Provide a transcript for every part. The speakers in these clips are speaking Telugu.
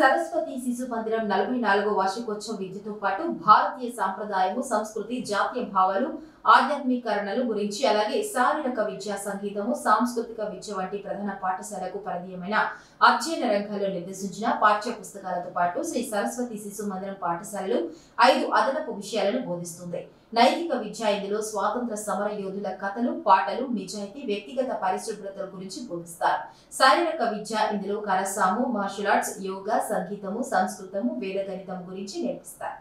సరస్వతి శిశు మందిరం 44వ వార్షికోత్సవ విద్యతో పాటు భారతీయ సంప్రదాయము, సంస్కృతి, జాతీయ భావాలు, ఆధ్యాత్మికరణలు గురించి అలాగే శారీరక విద్య, సంగీతము, సాంస్కృతిక విద్య వంటి ప్రధాన పాఠశాలకు పరిధీయమైన అధ్యయన రంగాల్లో నిర్దేశించిన పాఠ్య పుస్తకాలతో పాటు శ్రీ సరస్వతి శిశు మందిరం పాఠశాలలు 5 అదనపు విషయాలను బోధిస్తుంది. నైతిక విద్య ఇందులో స్వాతంత్ర సమర యోధుల కథలు, పాటలు, నిజాయితీ, వ్యక్తిగత పరిశుభ్రతల గురించి బోధిస్తారు. శారీరక విద్య ఇందులో కరసాము, మార్షల్ ఆర్ట్స్, యోగా, సంగీతము, సంస్కృతము, వేద గణితం గురించి నేర్పిస్తారు.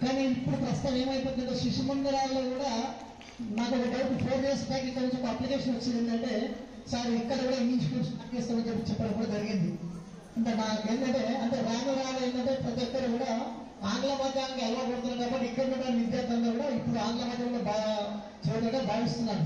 కానీ ఇప్పుడు ప్రస్తుతం ఏమైపోతుందంటే శిశు మందిరాల్లో కూడా నాకు ఒక డౌట్ 4 years బ్యాక్ ఇక్కడ నుంచి ఒక అప్లికేషన్ వచ్చింది. ఏంటంటే సార్ ఇక్కడ కూడా ఇంగ్లీష్ స్కూల్ స్టార్ట్ చేస్తామని చెప్పడం కూడా జరిగింది. అంటే నాకు ఏంటంటే రాను ఏంటంటే ప్రతి ఒక్కరు కూడా ఆంగ్ల మాధ్యమానికి అలవాటు పడుతున్నారు కాబట్టి ఇక్కడ కూడా విద్యార్థులు కూడా ఇప్పుడు ఆంగ్ల మాధ్యమంలో చదువుగా భావిస్తున్నారు.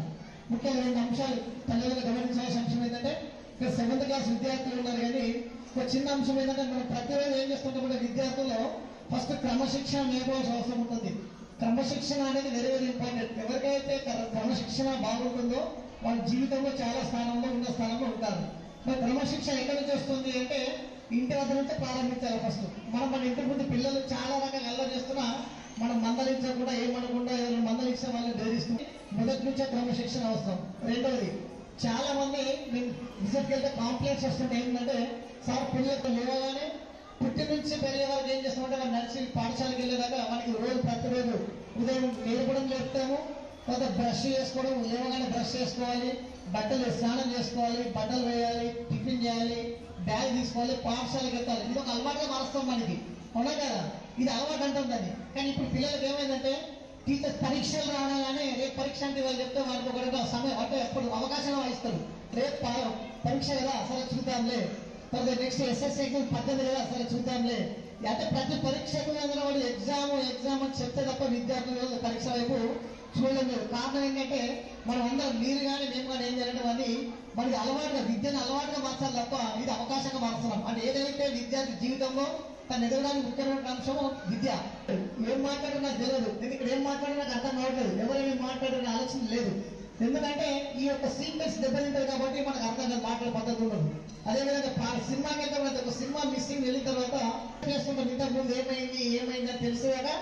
ముఖ్యంగా 2 అంశాలు తల్లిదండ్రులు గమనించాల్సిన అంశం ఏంటంటే ఇక్కడ 7th క్లాస్ విద్యార్థులు ఉన్నారు. కానీ ఒక చిన్న అంశం ఏంటంటే మనం ప్రతిరోజు ఏం చేస్తుంటే కూడా విద్యార్థుల్లో ఫస్ట్ క్రమశిక్షణ నేర్చుకోవాల్సిన అవసరం ఉంటుంది. క్రమశిక్షణ అనేది వెరీ ఇంపార్టెంట్. ఎవరికైతే క్రమశిక్షణ బాగుంటుందో వాళ్ళ జీవితంలో చాలా స్థానంలో స్థానంలో ఉంటారు. మరి క్రమశిక్షణ ఎక్కడి నుంచి వస్తుంది అంటే ఇంటి వద్ద నుంచి ప్రారంభించాలి. ఫస్ట్ మన ఇంటి ముందు పిల్లలు చాలా రకాల అల్లరి చేస్తున్నా మనం మందలించకుండా ఏమనకుండా మందలించిన వాళ్ళని బెదిరిస్తుంది. మొదటి నుంచే క్రమశిక్షణ అవసరం. రెండవది, చాలా మంది మేము విజిట్కి వెళ్తే కాంప్లైంట్స్ వస్తుంటే ఏంటంటే సార్ పిల్లలకు లేవగానే పుట్టి నుంచి పెరిగే వరకు ఏం చేస్తామంటే మనం నడిచి పాఠశాలకు వెళ్ళేదాకా మనకి ప్రతిరోజు ఉదయం లేపడం లేపుతాము, తర్వాత బ్రష్ చేసుకోవడం, లేవగానే బ్రష్ చేసుకోవాలి, బట్టలు స్నానం చేసుకోవాలి, బట్టలు వేయాలి, టిఫిన్ చేయాలి, బ్యాగ్ తీసుకోవాలి, పాఠశాలకు వెళ్తాలి. ఇది ఒక అలవాటుగా మారుస్తాం మనకి, అవునా కదా? ఇది అలవాటు అంటాం దాన్ని. కానీ ఇప్పుడు పిల్లలకి ఏమైందంటే టీచర్స్ పరీక్షలు రావడానే రేపు పరీక్ష అంటే వాళ్ళు చెప్తే వాళ్ళకి ఒక సమయం అంటే ఎప్పుడు అవకాశం ఇస్తారు. రేపు పరీక్ష కదా సరే చూద్దాంలే, తర్వాత నెక్స్ట్ ఎస్ఎస్సీ ఎగ్జామ్ 18 కదా సరే చూద్దాంలే. అంటే ప్రతి పరీక్షకు వాడు ఎగ్జామ్ అని చెప్తే తప్ప విద్యార్థులు పరీక్ష వైపు చూడడం లేదు. కారణం ఏంటంటే మనం అందరం మీరు కానీ మేము కానీ ఏం చేయాలంటే మనకి అలవాటుగా విద్యను అలవాటుగా మార్చాలి తప్ప ఇది అవకాశంగా మార్చున్నాం. అంటే ఏదైతే విద్యార్థి జీవితంలో తను ఎదగడానికి ముఖ్యమైన అంశము విద్య. ఏం మాట్లాడినా నాకు తెలియదు, నేను ఇక్కడ ఏం మాట్లాడినా నాకు అర్థం కావట్లేదు, ఎవరేమి మాట్లాడిన ఆలోచన లేదు. ఎందుకంటే ఈ యొక్క సీక్వెన్స్ దెబ్బతింటారు కాబట్టి మనకు అర్థం కాదు, మాట్లాడే పద్ధతి ఉండదు. అదేవిధంగా సినిమాకి వెళ్తే ఒక సినిమా మిస్సింగ్ వెళ్ళిన తర్వాత చేస్తుంటాం, ఇంతకు ముందు ఏమైంది అని తెలిసేదాకా